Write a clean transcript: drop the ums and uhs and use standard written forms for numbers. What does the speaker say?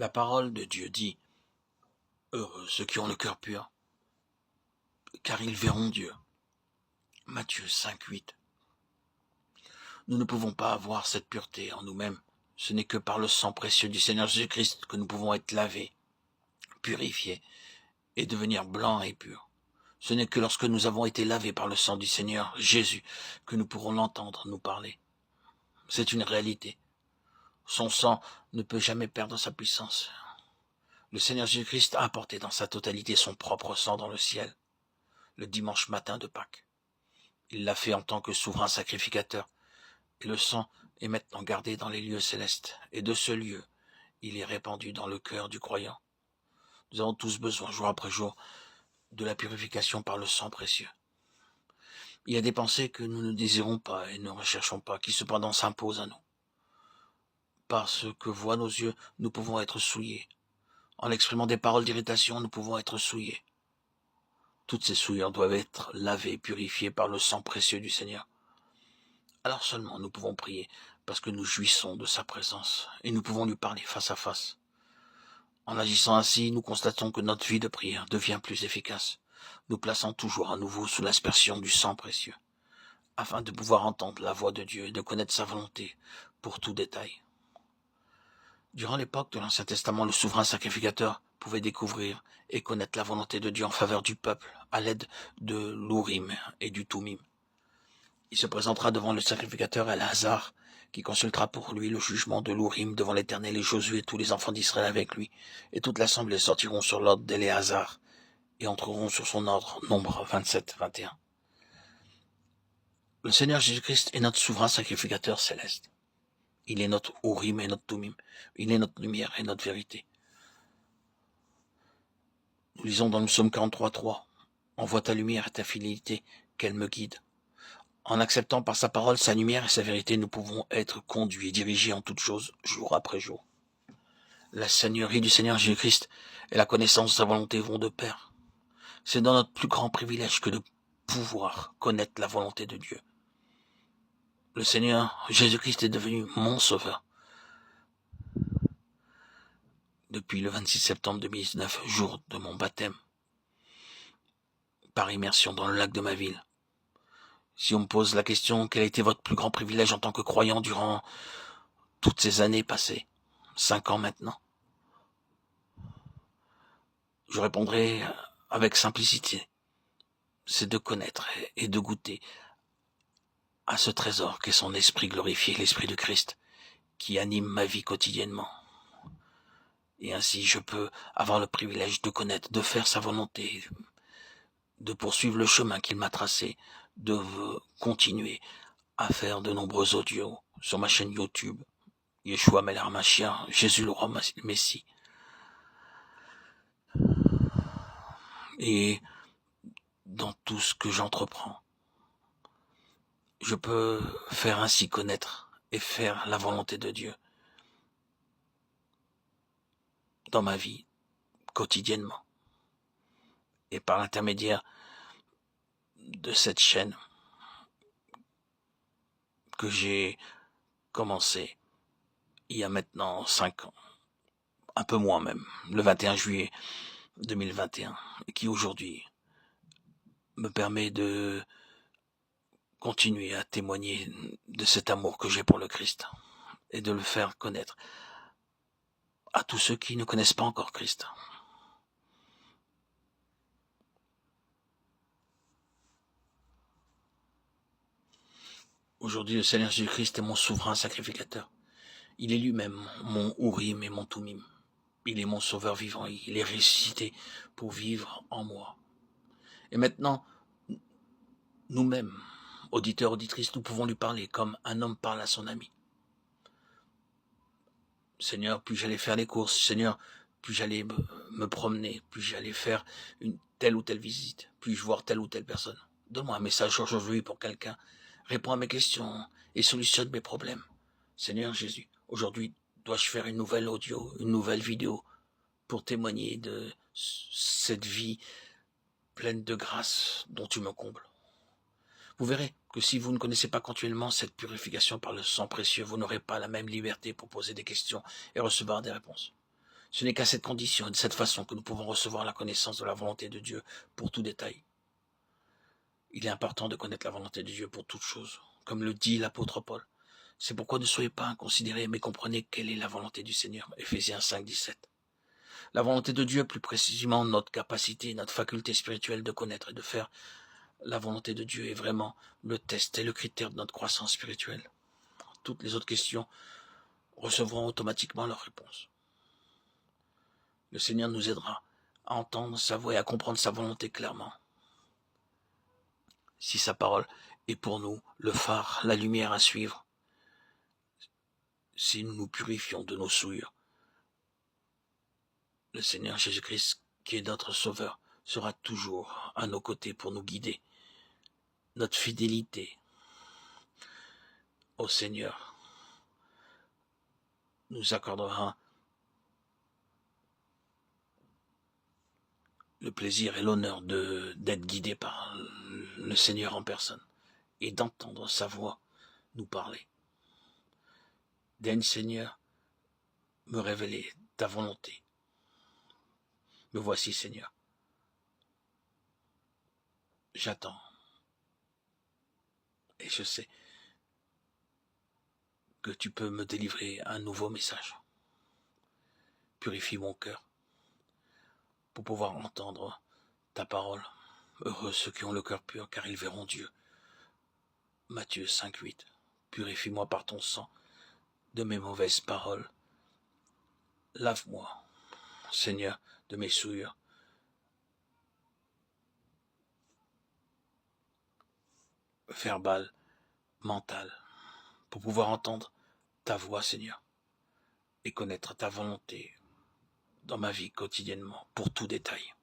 La parole de Dieu dit « Heureux ceux qui ont le cœur pur, car ils verront Dieu. » Matthieu 5,8. Nous ne pouvons pas avoir cette pureté en nous-mêmes. Ce n'est que par le sang précieux du Seigneur Jésus-Christ que nous pouvons être lavés, purifiés et devenir blancs et purs. Ce n'est que lorsque nous avons été lavés par le sang du Seigneur Jésus que nous pourrons l'entendre nous parler. C'est une réalité. Son sang ne peut jamais perdre sa puissance. Le Seigneur Jésus-Christ a apporté dans sa totalité son propre sang dans le ciel, le dimanche matin de Pâques. Il l'a fait en tant que souverain sacrificateur, et le sang est maintenant gardé dans les lieux célestes, et de ce lieu, il est répandu dans le cœur du croyant. Nous avons tous besoin, jour après jour, de la purification par le sang précieux. Il y a des pensées que nous ne désirons pas et ne recherchons pas, qui cependant s'imposent à nous. Par ce que voient nos yeux, nous pouvons être souillés. En exprimant des paroles d'irritation, nous pouvons être souillés. Toutes ces souillures doivent être lavées, purifiées par le sang précieux du Seigneur. Alors seulement nous pouvons prier, parce que nous jouissons de sa présence, et nous pouvons lui parler face à face. En agissant ainsi, nous constatons que notre vie de prière devient plus efficace, nous plaçant toujours à nouveau sous l'aspersion du sang précieux, afin de pouvoir entendre la voix de Dieu et de connaître sa volonté pour tout détail. Durant l'époque de l'Ancien Testament, le souverain sacrificateur pouvait découvrir et connaître la volonté de Dieu en faveur du peuple à l'aide de l'Urim et du Thummim. Il se présentera devant le sacrificateur Éléazar, qui consultera pour lui le jugement de l'Urim devant l'Éternel, et Josué et tous les enfants d'Israël avec lui, et toute l'assemblée sortiront sur l'ordre d'Éléazar et entreront sur son ordre. Nombre 27-21. Le Seigneur Jésus-Christ est notre souverain sacrificateur céleste. Il est notre Urim et notre Thummim. Il est notre lumière et notre vérité. Nous lisons dans le psaume 43:3. Envoie ta lumière et ta fidélité, qu'elle me guide. En acceptant par sa parole sa lumière et sa vérité, nous pouvons être conduits et dirigés en toutes choses, jour après jour. La seigneurie du Seigneur Jésus-Christ et la connaissance de sa volonté vont de pair. C'est dans notre plus grand privilège que de pouvoir connaître la volonté de Dieu. Le Seigneur Jésus-Christ est devenu mon sauveur. Depuis le 26 septembre 2019, jour de mon baptême, par immersion dans le lac de ma ville. Si on me pose la question, quel a été votre plus grand privilège en tant que croyant durant toutes ces années passées, 5 ans maintenant, je répondrai avec simplicité, c'est de connaître et de goûter à ce trésor qu'est son esprit glorifié, l'esprit de Christ, qui anime ma vie quotidiennement. Et ainsi je peux avoir le privilège de connaître, de faire sa volonté, de poursuivre le chemin qu'il m'a tracé, de continuer à faire de nombreux audios sur ma chaîne YouTube, Yeshua Melech HaMashiach, Jésus le roi Messie. Et dans tout ce que j'entreprends, je peux faire ainsi connaître et faire la volonté de Dieu dans ma vie, quotidiennement. Et par l'intermédiaire de cette chaîne que j'ai commencé il y a maintenant 5 ans, un peu moins même, le 21 juillet 2021, et qui aujourd'hui me permet de continuer à témoigner de cet amour que j'ai pour le Christ et de le faire connaître à tous ceux qui ne connaissent pas encore Christ. Aujourd'hui, le Seigneur Jésus-Christ est mon souverain sacrificateur. Il est lui-même mon Urim et mon Thummim. Il est mon sauveur vivant. Il est ressuscité pour vivre en moi. Et maintenant, nous-mêmes, auditeurs, auditrices, nous pouvons lui parler comme un homme parle à son ami. Seigneur, puis j'allais faire les courses. Seigneur, puis j'allais me promener. Puis j'allais faire une telle ou telle visite. Puis-je voir telle ou telle personne. Donne-moi un message aujourd'hui pour quelqu'un. Réponds à mes questions et solutionne mes problèmes. Seigneur Jésus, aujourd'hui, dois-je faire une nouvelle audio, une nouvelle vidéo pour témoigner de cette vie pleine de grâce dont tu me combles. Vous verrez que si vous ne connaissez pas continuellement cette purification par le sang précieux, vous n'aurez pas la même liberté pour poser des questions et recevoir des réponses. Ce n'est qu'à cette condition et de cette façon que nous pouvons recevoir la connaissance de la volonté de Dieu pour tout détail. Il est important de connaître la volonté de Dieu pour toute chose, comme le dit l'apôtre Paul. C'est pourquoi ne soyez pas inconsidérés, mais comprenez quelle est la volonté du Seigneur. Éphésiens 5, 17. La volonté de Dieu, plus précisément notre capacité, notre faculté spirituelle de connaître et de faire la volonté de Dieu est vraiment le test et le critère de notre croissance spirituelle. Toutes les autres questions recevront automatiquement leur réponse. Le Seigneur nous aidera à entendre sa voix et à comprendre sa volonté clairement. Si sa parole est pour nous le phare, la lumière à suivre, si nous nous purifions de nos souillures, le Seigneur Jésus-Christ, qui est notre Sauveur, sera toujours à nos côtés pour nous guider. Notre fidélité au Seigneur nous accordera le plaisir et l'honneur d'être guidés par le Seigneur en personne et d'entendre sa voix nous parler. Daigne, Seigneur, me révéler ta volonté. Me voici, Seigneur. J'attends. Et je sais que tu peux me délivrer un nouveau message. Purifie mon cœur pour pouvoir entendre ta parole. Heureux ceux qui ont le cœur pur, car ils verront Dieu. Matthieu 5, 8. Purifie-moi par ton sang de mes mauvaises paroles. Lave-moi, Seigneur, de mes souillures. Verbales, mentales, pour pouvoir entendre ta voix, Seigneur, et connaître ta volonté dans ma vie quotidiennement, pour tout détail.